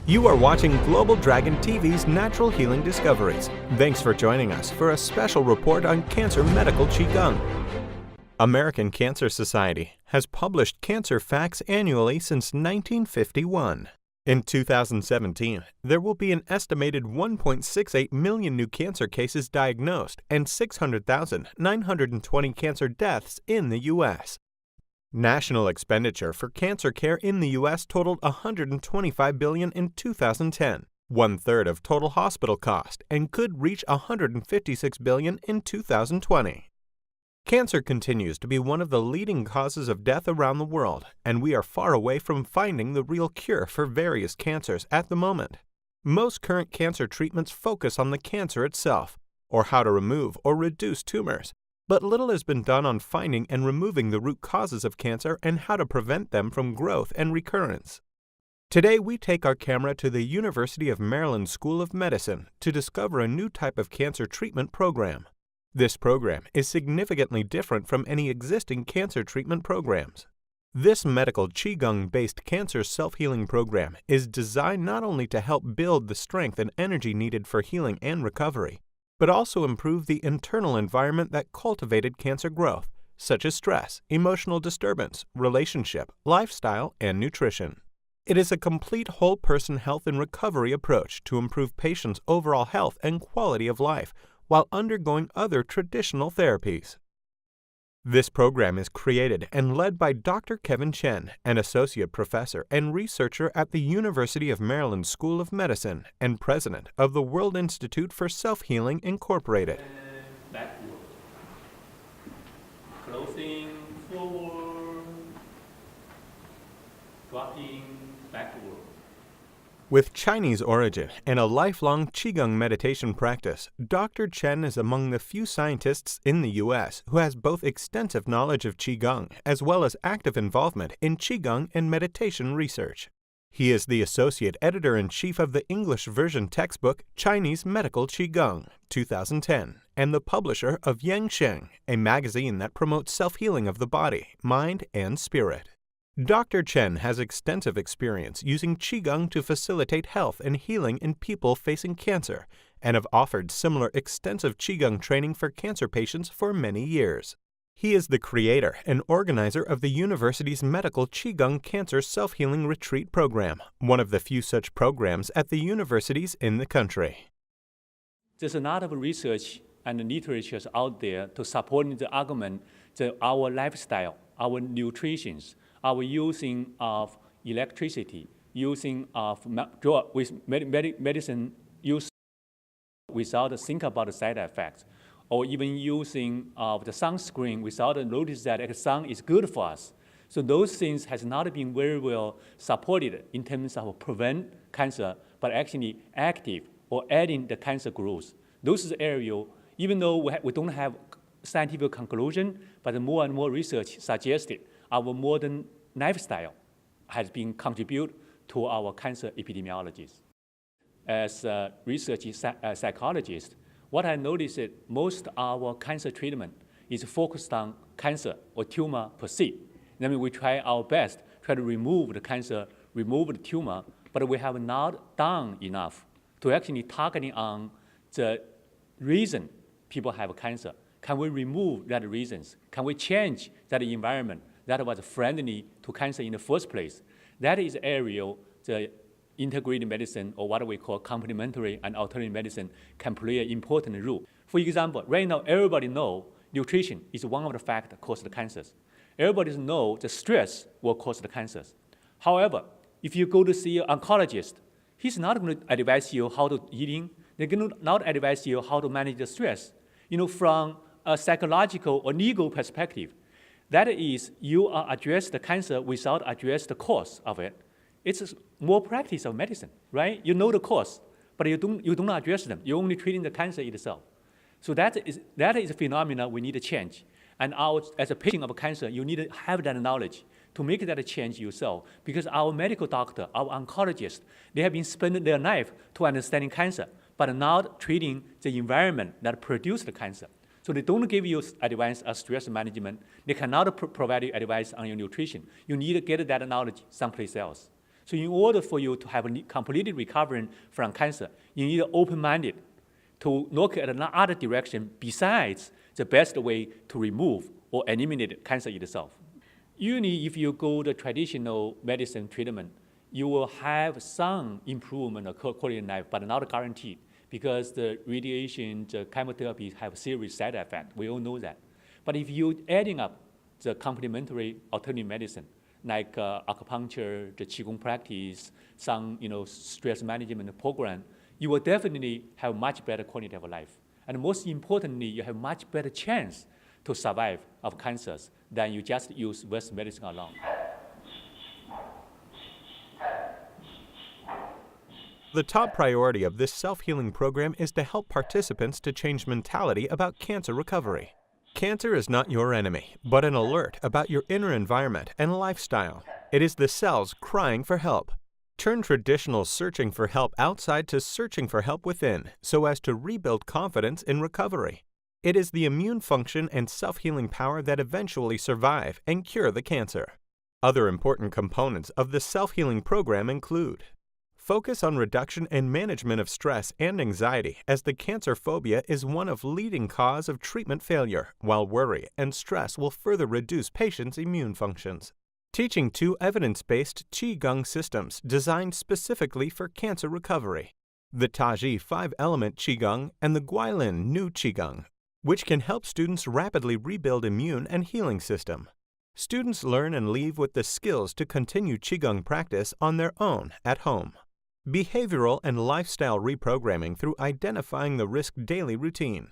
You are watching Global Dragon TV's Natural Healing Discoveries. Thanks for joining us for a special report on cancer medical Qigong. American Cancer Society has published cancer facts annually since 1951. In 2017, there will be an estimated 1.68 million new cancer cases diagnosed and 600,920 cancer deaths in the U.S. National expenditure for cancer care in the U.S. totaled $125 billion in 2010, one-third of total hospital cost, and could reach $156 billion in 2020. Cancer continues to be one of the leading causes of death around the world, and we are far away from finding the real cure for various cancers at the moment. Most current cancer treatments focus on the cancer itself, or how to remove or reduce tumors. But little has been done on finding and removing the root causes of cancer and how to prevent them from growth and recurrence. Today, we take our camera to the University of Maryland School of Medicine to discover a new type of cancer treatment program. This program is significantly different from any existing cancer treatment programs. This Medical Qigong-based Cancer Self-healing program is designed not only to help build the strength and energy needed for healing and recovery, but also improve the internal environment that cultivated cancer growth, such as stress, emotional disturbance, relationship, lifestyle, and nutrition. It is a complete whole-person health and recovery approach to improve patients' overall health and quality of life while undergoing other traditional therapies. This program is created and led by Dr. Kevin Chen, an associate professor and researcher at the University of Maryland School of Medicine and president of the World Institute for Self-Healing, Incorporated. Backward. Closing forward. Dropping backward. With Chinese origin and a lifelong Qigong meditation practice, Dr. Chen is among the few scientists in the U.S. who has both extensive knowledge of Qigong as well as active involvement in Qigong and meditation research. He is the associate editor-in-chief of the English version textbook Chinese Medical Qigong, 2010, and the publisher of Yang Sheng, a magazine that promotes self-healing of the body, mind, and spirit. Dr. Chen has extensive experience using Qigong to facilitate health and healing in people facing cancer and have offered similar extensive Qigong training for cancer patients for many years. He is the creator and organizer of the university's Medical Qigong Cancer Self-healing Retreat program, one of the few such programs at the universities in the country. There's a lot of research and literature out there to support the argument that our lifestyle, our nutrition, our using of electricity, using of drug with medicine use without think about the side effects, or even using of the sunscreen without notice that the sun is good for us. So those things has not been very well supported in terms of prevent cancer, but actually active or adding the cancer growth. Those is the area, even though we don't have scientific conclusion, but more and more research suggested our modern lifestyle has been contributed to our cancer epidemiologies. As a research psychologist, what I noticed is most our cancer treatment is focused on cancer or tumor per se. Then we try our best, try to remove the cancer, remove the tumor, but we have not done enough to actually targeting on the reason people have cancer. Can we remove that reasons? Can we change that environment that was friendly to cancer in the first place? That is area the integrated medicine, or what we call complementary and alternative medicine, can play an important role. For example, right now everybody knows nutrition is one of the factors that cause the cancers. Everybody knows the stress will cause the cancers. However, if you go to see an oncologist, he's not going to advise you how to eating. They're going to not advise you how to manage the stress. From a psychological or legal perspective, that is, you are address the cancer without address the cause of it. It's more practice of medicine, right? You know the cause, but you don't address them. You're only treating the cancer itself. So that is a phenomenon we need to change. And as a patient of cancer, you need to have that knowledge to make that change yourself. Because our medical doctor, our oncologist, they have been spending their life to understanding cancer, but not treating the environment that produced the cancer. So they don't give you advice on stress management. They cannot provide you advice on your nutrition. You need to get that knowledge someplace else. So in order for you to have a completely recovering from cancer, you need open-minded to look at another direction besides the best way to remove or eliminate cancer itself. Usually, if you go the traditional medicine treatment, you will have some improvement of quality of life, but not guaranteed, because the radiation, the chemotherapy have serious side effects. We all know that. But if you're adding up the complementary alternative medicine, like acupuncture, the Qigong practice, some stress management program, you will definitely have much better quality of life. And most importantly, you have much better chance to survive of cancers than you just use Western medicine alone. The top priority of this self-healing program is to help participants to change mentality about cancer recovery. Cancer is not your enemy, but an alert about your inner environment and lifestyle. It is the cells crying for help. Turn traditional searching for help outside to searching for help within, so as to rebuild confidence in recovery. It is the immune function and self-healing power that eventually survive and cure the cancer. Other important components of the self-healing program include: focus on reduction and management of stress and anxiety, as the cancer phobia is one of leading cause of treatment failure, while worry and stress will further reduce patients' immune functions. Teaching 2 evidence-based Qigong systems designed specifically for cancer recovery: the Taji 5-element Qigong and the Guilin New Qigong, which can help students rapidly rebuild immune and healing system. Students learn and leave with the skills to continue Qigong practice on their own at home. Behavioral and lifestyle reprogramming through identifying the risk daily routine.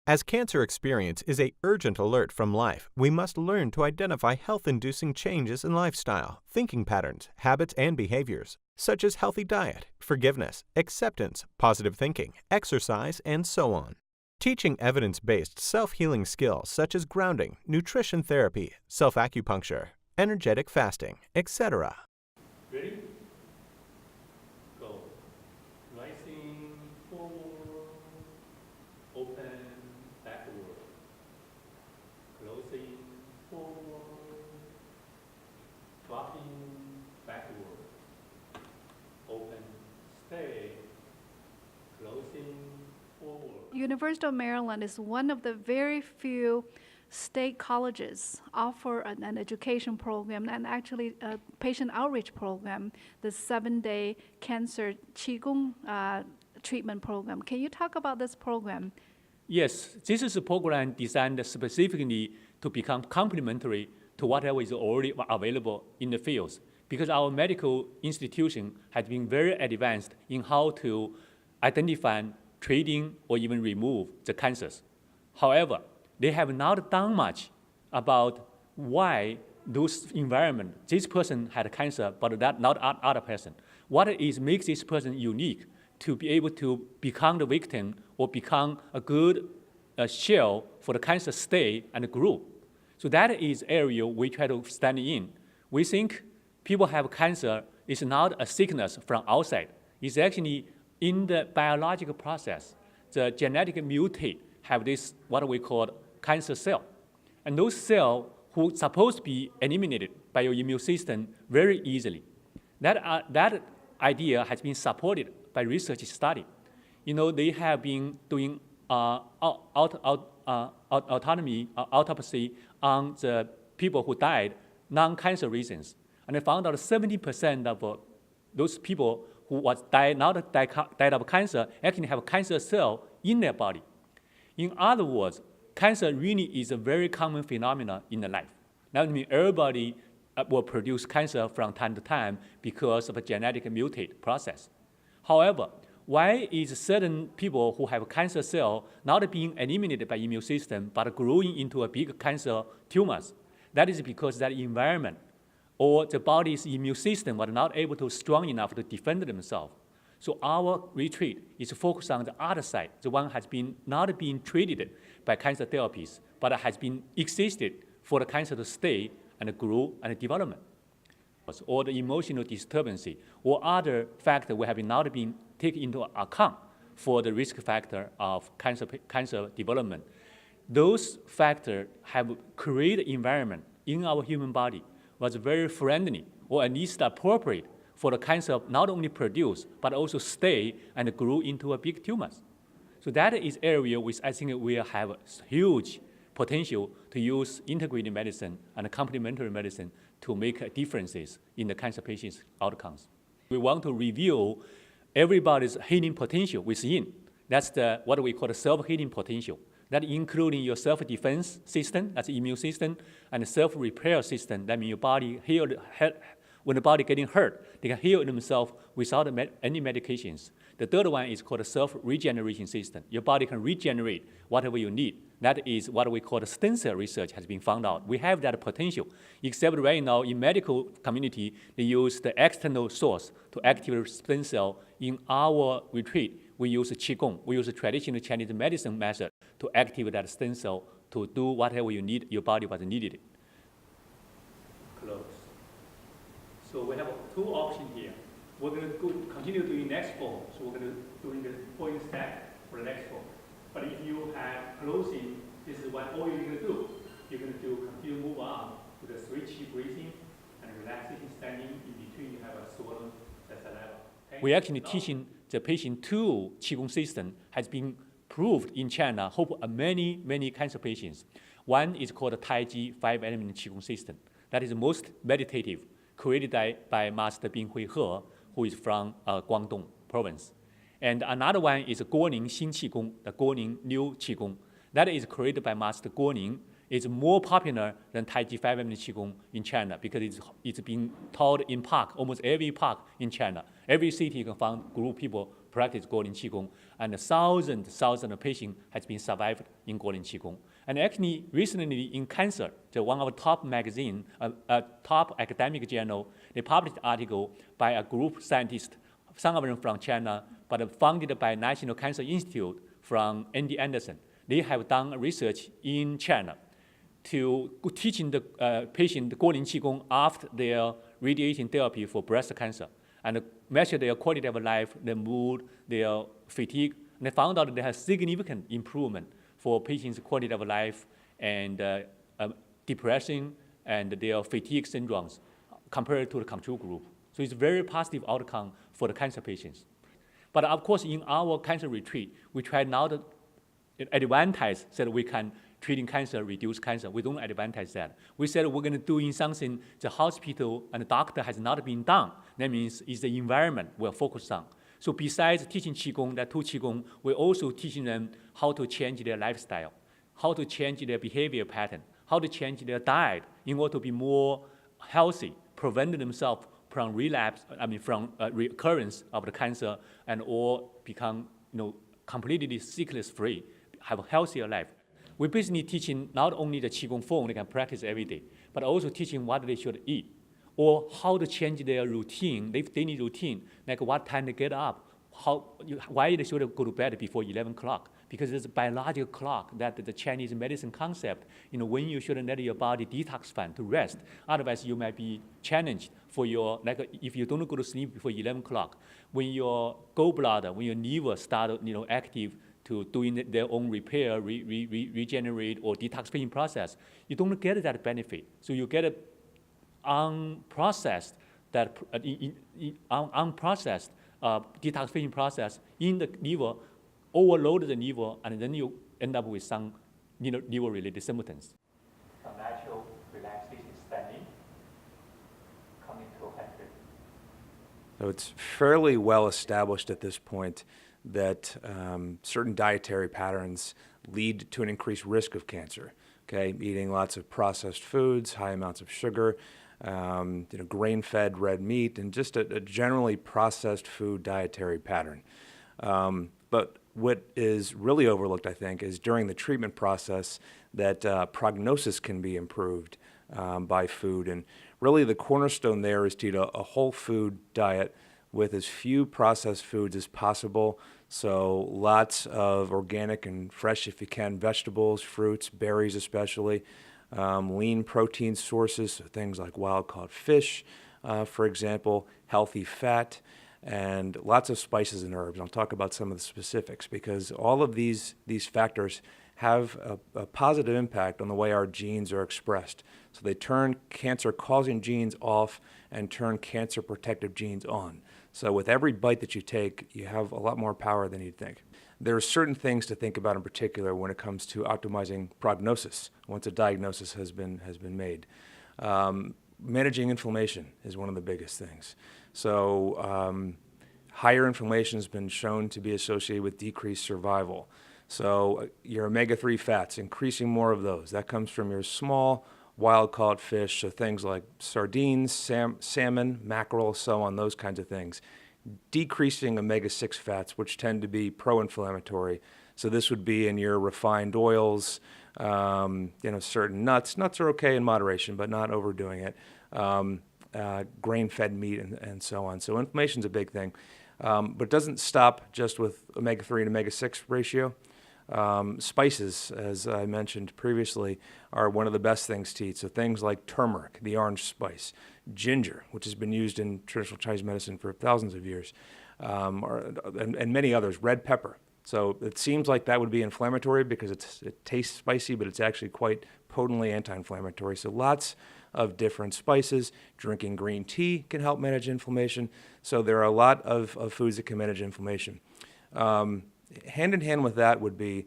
As cancer experience is an urgent alert from life, we must learn to identify health-inducing changes in lifestyle, thinking patterns, habits, and behaviors, such as healthy diet, forgiveness, acceptance, positive thinking, exercise, and so on. Teaching evidence-based self-healing skills such as grounding, nutrition therapy, self-acupuncture, energetic fasting, etc. Ready? Go. Rising forward, open. Backward, closing forward, dropping backward, open, stay, closing forward. University of Maryland is one of the very few state colleges offer an education program and actually a patient outreach program, the 7-day cancer Qigong treatment program. Can you talk about this program? Yes, this is a program designed specifically to become complementary to whatever is already available in the fields, because our medical institution has been very advanced in how to identify, treating, or even remove the cancers. However, they have not done much about why those environment, this person had cancer, but that not other person. What makes this person unique to be able to become the victim or become a good shell for the cancer stay and grow. So that is area we try to stand in. We think people have cancer is not a sickness from outside. It's actually in the biological process. The genetic mutate have this, what we call cancer cell. And those cells who are supposed to be eliminated by your immune system very easily. That idea has been supported by research study. They have been doing autopsy on the people who died, non-cancer reasons. And they found out 70% of those people who died of cancer actually have cancer cell in their body. In other words, cancer really is a very common phenomenon in the life. That means everybody will produce cancer from time to time because of a genetic mutate process. However, why is certain people who have cancer cell not being eliminated by immune system but growing into a big cancer tumors? That is because that environment or the body's immune system was not able to strong enough to defend themselves. So our retreat is focused on the other side, the one has been not being treated by cancer therapies, but has been existed for the cancer to stay and grow and development. Or the emotional disturbance or other factors we have not been taken into account for the risk factor of cancer development. Those factors have created environment in our human body was very friendly or at least appropriate for the cancer not only produce, but also stay and grow into a big tumors. So that is area which I think will have huge potential to use integrated medicine and complementary medicine to make differences in the cancer patients' outcomes. We want to reveal everybody's healing potential within. That's what we call the self-healing potential. That including your self-defense system, that's the immune system, and self-repair system. That means your body when the body getting hurt, they can heal themselves without any medications. The third one is called the self-regeneration system. Your body can regenerate whatever you need. That is what we call the stem cell research has been found out. We have that potential, except right now in medical community, they use the external source to activate stem cell. In our retreat, we use Qigong. We use a traditional Chinese medicine method to activate that stem cell to do whatever you need, your body was needed. Close. So we have two options here. We're going to continue doing next fall. So we're going to do the point step for the next fall. But if you have closing, this is what all you're going to do. You're going to continue move on to the switchy breathing and relaxation standing. In between, you have a swollen that's a level. Okay? We're actually teaching the patient two Qigong system has been proved in China, hope many, many cancer patients. One is called the Taiji 5-element Qigong system. That is the most meditative, created by Master Bing Hui He, who is from Guangdong province. And another one is Guoning Xin Qigong, the Guoning New Qigong. That is created by Master Guoning. It's more popular than Taiji 5-element Qigong in China because it's being taught in park, almost every park in China. Every city you can find group people practice Guoning Qigong, and thousands of patients has been survived in Guoning Qigong. And actually, recently in Cancer, one of the top magazine, top academic journal, they published an article by a group scientist, some of them from China, but funded by National Cancer Institute from Andy Anderson. They have done research in China to teaching the patient the Guoning Qigong after their radiation therapy for breast cancer, and measure their quality of life, their mood, their fatigue. And they found out that they have significant improvement for patients' quality of life and depression and their fatigue syndromes compared to the control group. So it's a very positive outcome for the cancer patients. But of course, in our cancer retreat, we try now to advantage that we can treating cancer, reduce cancer. We don't advantage that. We said we're going to do something the hospital and the doctor has not been done. That means it's the environment we're focused on. So besides teaching Qigong, that two Qigong, we're also teaching them how to change their lifestyle, how to change their behavior pattern, how to change their diet in order to be more healthy, prevent themselves from recurrence of the cancer, and or become completely sickness-free, have a healthier life. We're basically teaching not only the Qigong form they can practice every day, but also teaching what they should eat, or how to change their routine, their daily routine, like what time they get up, why they should go to bed before 11 o'clock, because there's a biological clock that the Chinese medicine concept, when you should let your body detoxify to rest. Otherwise, you might be challenged for if you don't go to sleep before 11 o'clock, when your gallbladder, when your liver start, active to doing their own repair, regenerate, or detoxification process, you don't get that benefit. So you get an unprocessed detoxification process in the liver, overload the liver, and then you end up with some liver-related symptoms. Some natural relaxation standing, coming to 100. So it's fairly well established at this point that certain dietary patterns lead to an increased risk of cancer. Okay, eating lots of processed foods, high amounts of sugar, grain-fed red meat, and just a generally processed food dietary pattern. But what is really overlooked, I think, is during the treatment process that prognosis can be improved by food. And really the cornerstone there is to eat a whole food diet with as few processed foods as possible. So lots of organic and fresh, if you can, vegetables, fruits, berries especially, lean protein sources, so things like wild-caught fish, for example, healthy fat, and lots of spices and herbs. I'll talk about some of the specifics because all of these factors have a positive impact on the way our genes are expressed. So they turn cancer-causing genes off and turn cancer-protective genes on. So with every bite that you take, you have a lot more power than you'd think. There are certain things to think about in particular when it comes to optimizing prognosis once a diagnosis has been made. Managing inflammation is one of the biggest things. So higher inflammation has been shown to be associated with decreased survival. So your omega-3 fats, increasing more of those. That comes from your small wild-caught fish, so things like sardines, salmon, mackerel, so on, those kinds of things. Decreasing omega-6 fats, which tend to be pro-inflammatory. So this would be in your refined oils, certain nuts. Nuts are okay in moderation, but not overdoing it. Grain-fed meat and so on. So inflammation's a big thing. But it doesn't stop just with omega-3 and omega-6 ratio. Spices, as I mentioned previously, are one of the best things to eat. So things like turmeric, the orange spice, ginger, which has been used in traditional Chinese medicine for thousands of years, and many others, red pepper. So it seems like that would be inflammatory because it tastes spicy, but it's actually quite potently anti-inflammatory. So lots of different spices. Drinking green tea can help manage inflammation. So there are a lot of foods that can manage inflammation. Hand in hand with that would be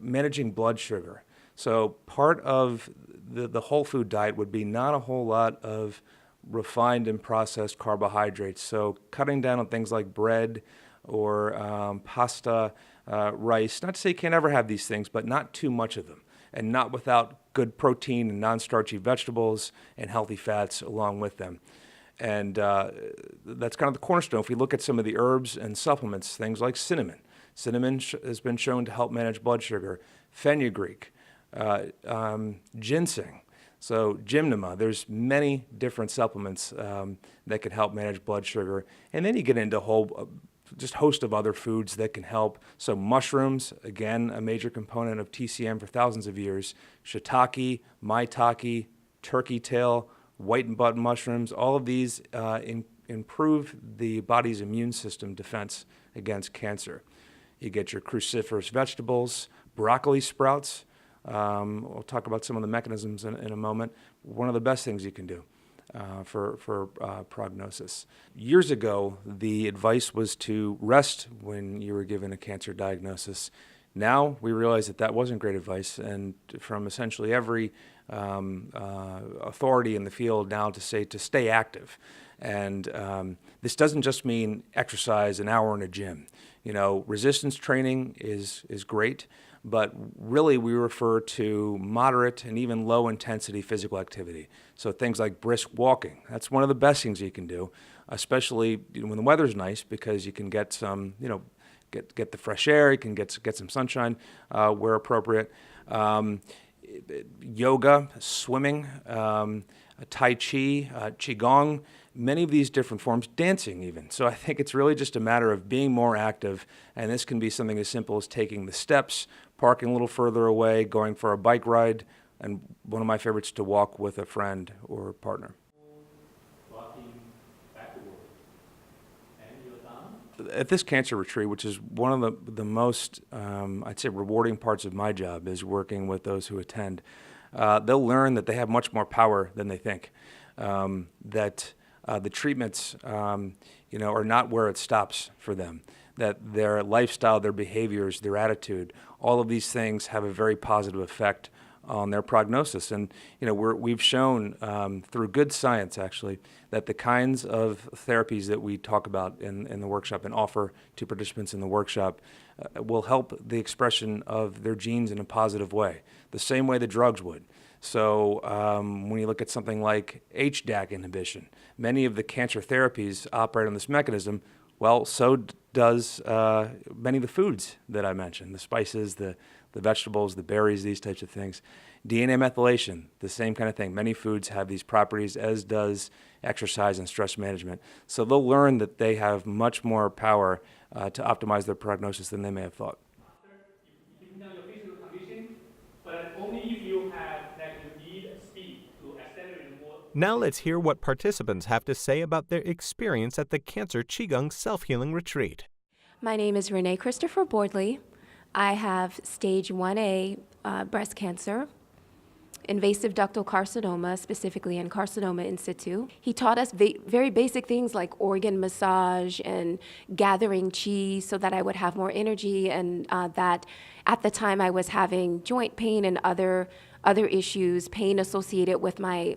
managing blood sugar. So part of the whole food diet would be not a whole lot of refined and processed carbohydrates. So cutting down on things like bread or pasta, rice. Not to say you can't ever have these things, but not too much of them, and not without good protein and non-starchy vegetables and healthy fats along with them. And that's kind of the cornerstone. If we look at some of the herbs and supplements, things like cinnamon. Cinnamon has been shown to help manage blood sugar. Fenugreek, ginseng. So gymnema, there's many different supplements that can help manage blood sugar. And then you get into a whole just host of other foods that can help. So mushrooms, again, a major component of TCM for thousands of years. Shiitake, maitake, turkey tail, white button mushrooms, all of these improve the body's immune system defense against cancer. You get your cruciferous vegetables, broccoli sprouts. We'll talk about some of the mechanisms in a moment. One of the best things you can do for prognosis. Years ago, the advice was to rest when you were given a cancer diagnosis. Now we realize that wasn't great advice, and from essentially every authority in the field now to say to stay active. And this doesn't just mean exercise an hour in a gym. Resistance training is great, but really we refer to moderate and even low intensity physical activity. So things like brisk walking, that's one of the best things you can do, especially when the weather's nice, because you can get some, get the fresh air, you can get some sunshine where appropriate. Yoga, swimming, Tai Chi, Qigong, many of these different forms, dancing even. So I think it's really just a matter of being more active, and this can be something as simple as taking the steps, parking a little further away, going for a bike ride, and one of my favorites to walk with a friend or partner. At this cancer retreat, which is one of the most, I'd say, rewarding parts of my job, is working with those who attend. They'll learn that they have much more power than they think, that the treatments, are not where it stops for them, that their lifestyle, their behaviors, their attitude, all of these things have a very positive effect on their prognosis. And we've shown through good science, actually, that the kinds of therapies that we talk about in the workshop and offer to participants in the workshop will help the expression of their genes in a positive way, the same way the drugs would. So when you look at something like HDAC inhibition, many of the cancer therapies operate on this mechanism. Well, so does many of the foods that I mentioned, the spices, the vegetables, the berries, these types of things. DNA methylation, the same kind of thing. Many foods have these properties, as does exercise and stress management. So they'll learn that they have much more power to optimize their prognosis than they may have thought. You can tell your physical condition, but only if you have that you need speed to accelerate more. Now let's hear what participants have to say about their experience at the Cancer Qigong Self-healing retreat. My name is Renee Christopher Bordley. I have stage 1A breast cancer, invasive ductal carcinoma, specifically, and carcinoma in situ. He taught us very basic things like organ massage and gathering chi so that I would have more energy, and that at the time I was having joint pain and other issues, pain associated with my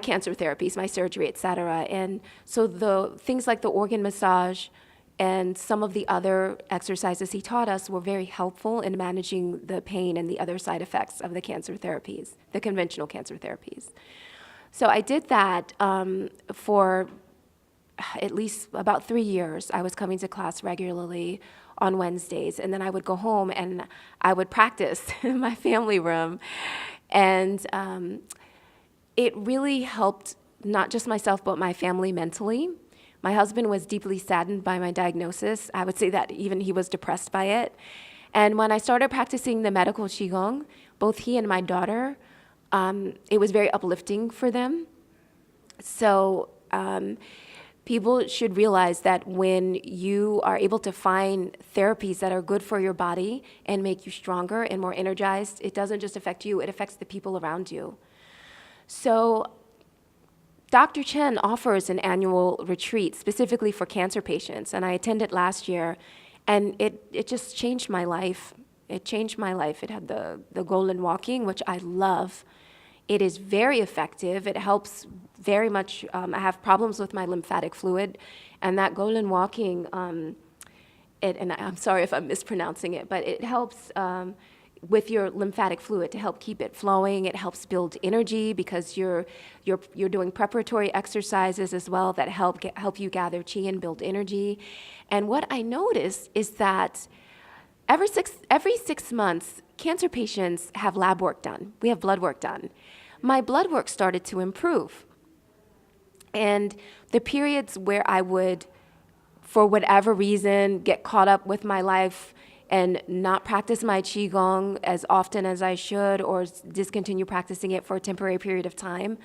cancer therapies, my surgery, et cetera. And so the things like the organ massage and some of the other exercises he taught us were very helpful in managing the pain and the other side effects of the cancer therapies, the conventional cancer therapies. So I did that for at least about 3 years. I was coming to class regularly on Wednesdays, and then I would go home and I would practice in my family room. And it really helped not just myself, but my family mentally. My husband was deeply saddened by my diagnosis. I would say that even he was depressed by it. And when I started practicing the medical Qigong, both he and my daughter, it was very uplifting for them. So people should realize that when you are able to find therapies that are good for your body and make you stronger and more energized, it doesn't just affect you, it affects the people around you. So Dr. Chen offers an annual retreat specifically for cancer patients, and I attended last year, and it just changed my life. It changed my life. It had the golden walking, which I love. It is very effective. It helps very much. I have problems with my lymphatic fluid, and that golden walking, and I'm sorry if I'm mispronouncing it, but it helps with your lymphatic fluid to help keep it flowing. It helps build energy because you're doing preparatory exercises as well that help you gather qi and build energy. And what I noticed is that every 6 months, cancer patients have lab work done. We have blood work done. My blood work started to improve. And the periods where I would, for whatever reason, get caught up with my life and not practice my Qigong as often as I should, or discontinue practicing it for a temporary period of time,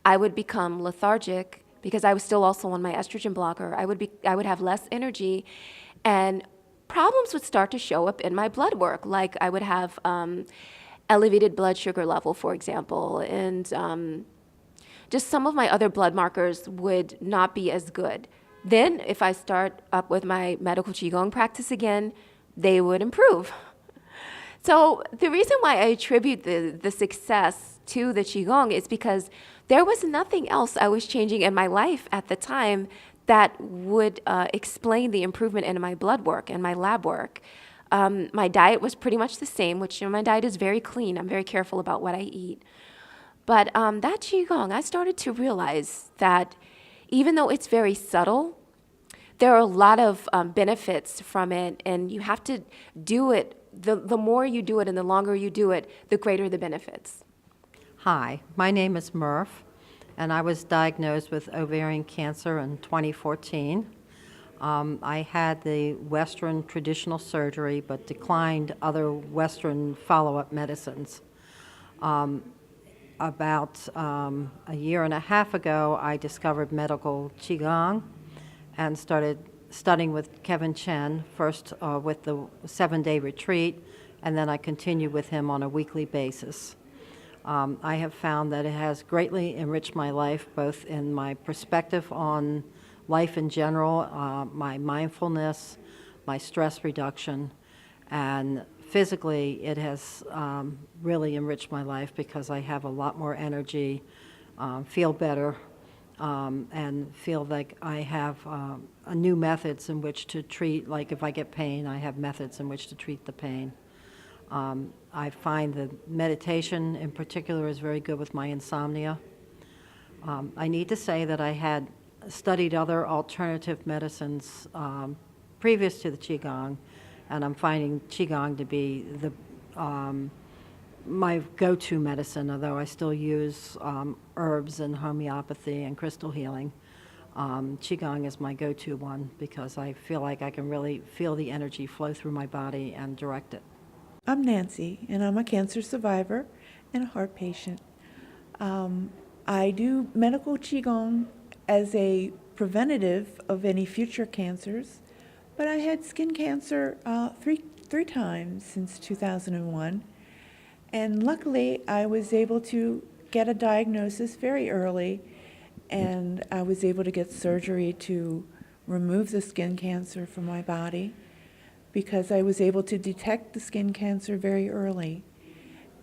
I would become lethargic because I was still also on my estrogen blocker. I would have less energy, and problems would start to show up in my blood work. Like I would have elevated blood sugar level, for example, and just some of my other blood markers would not be as good. Then if I start up with my medical Qigong practice again, they would improve. So the reason why I attribute the success to the Qigong is because there was nothing else I was changing in my life at the time that would explain the improvement in my blood work and my lab work. My diet was pretty much the same, which my diet is very clean. I'm very careful about what I eat. But that Qigong, I started to realize that even though it's very subtle, there are a lot of benefits from it, and you have to do it. The more you do it and the longer you do it, the greater the benefits. Hi, my name is Murph, and I was diagnosed with ovarian cancer in 2014. I had the Western traditional surgery, but declined other Western follow-up medicines. About a year and a half ago, I discovered medical Qigong and started studying with Kevin Chen, first with the 7-day retreat, and then I continued with him on a weekly basis. I have found that it has greatly enriched my life, both in my perspective on life in general, my mindfulness, my stress reduction, and physically it has really enriched my life because I have a lot more energy, feel better, and feel like I have new methods in which to treat, like if I get pain, I have methods in which to treat the pain. I find that meditation in particular is very good with my insomnia. I need to say that I had studied other alternative medicines previous to the Qigong, and I'm finding Qigong to be my go-to medicine, although I still use herbs and homeopathy and crystal healing. Qigong is my go-to one because I feel like I can really feel the energy flow through my body and direct it. I'm Nancy, and I'm a cancer survivor and a heart patient. I do medical Qigong as a preventative of any future cancers, but I had skin cancer three times since 2001. And luckily, I was able to get a diagnosis very early, and I was able to get surgery to remove the skin cancer from my body because I was able to detect the skin cancer very early.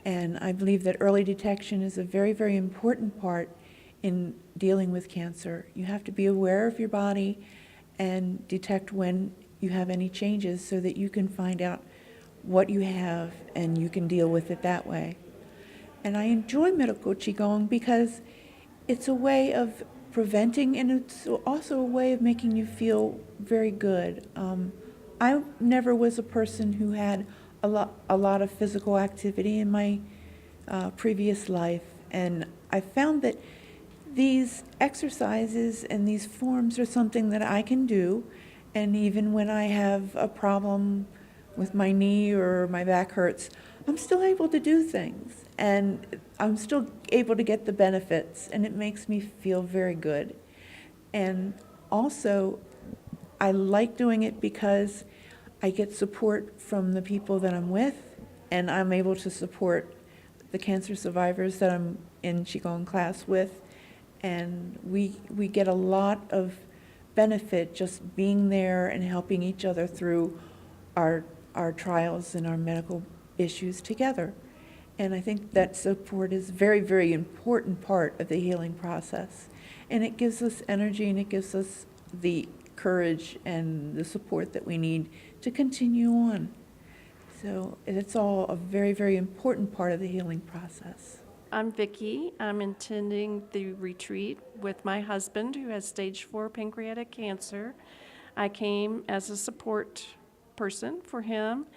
And I believe that early detection is a very, very important part in dealing with cancer. You have to be aware of your body and detect when you have any changes so that you can find out what you have and you can deal with it that way. And I enjoy Medical Qigong because it's a way of preventing, and it's also a way of making you feel very good. I never was a person who had a lot of physical activity in my previous life, and I found that these exercises and these forms are something that I can do, and even when I have a problem with my knee or my back hurts, I'm still able to do things, and I'm still able to get the benefits, and it makes me feel very good. And also, I like doing it because I get support from the people that I'm with, and I'm able to support the cancer survivors that I'm in Qigong class with, and we get a lot of benefit just being there and helping each other through our trials and our medical issues together. And I think that support is a very, very important part of the healing process. And it gives us energy, and it gives us the courage and the support that we need to continue on. So it's all a very, very important part of the healing process. I'm Vicki. I'm attending the retreat with my husband who has stage 4 pancreatic cancer. I came as a support person for him,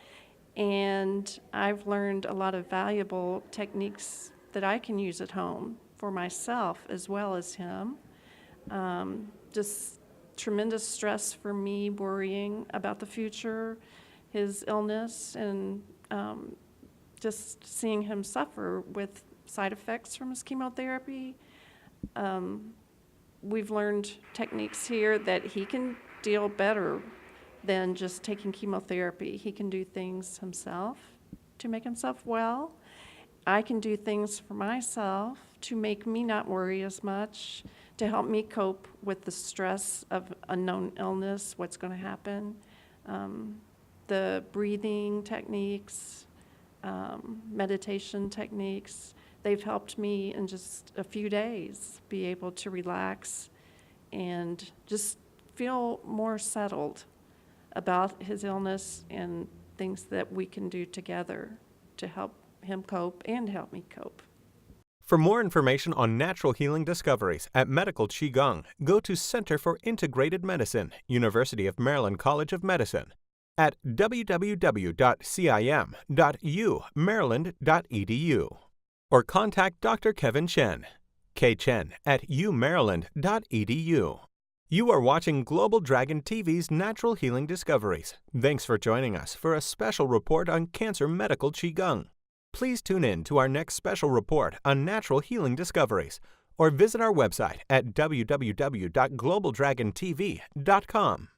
and I've learned a lot of valuable techniques that I can use at home for myself as well as him. Just tremendous stress for me, worrying about the future, his illness, and just seeing him suffer with side effects from his chemotherapy. We've learned techniques here that he can deal better than just taking chemotherapy. He can do things himself to make himself well. I can do things for myself to make me not worry as much, to help me cope with the stress of unknown illness, what's going to happen. The breathing techniques, meditation techniques, they've helped me in just a few days be able to relax and just feel more settled about his illness and things that we can do together to help him cope and help me cope. For more information on natural healing discoveries at Medical Qigong, go to Center for Integrated Medicine, University of Maryland College of Medicine, at www.cim.umaryland.edu, or contact Dr. Kevin Chen, kchen@umaryland.edu. You are watching Global Dragon TV's Natural Healing Discoveries. Thanks for joining us for a special report on cancer medical Qigong. Please tune in to our next special report on natural healing discoveries, or visit our website at www.globaldragontv.com.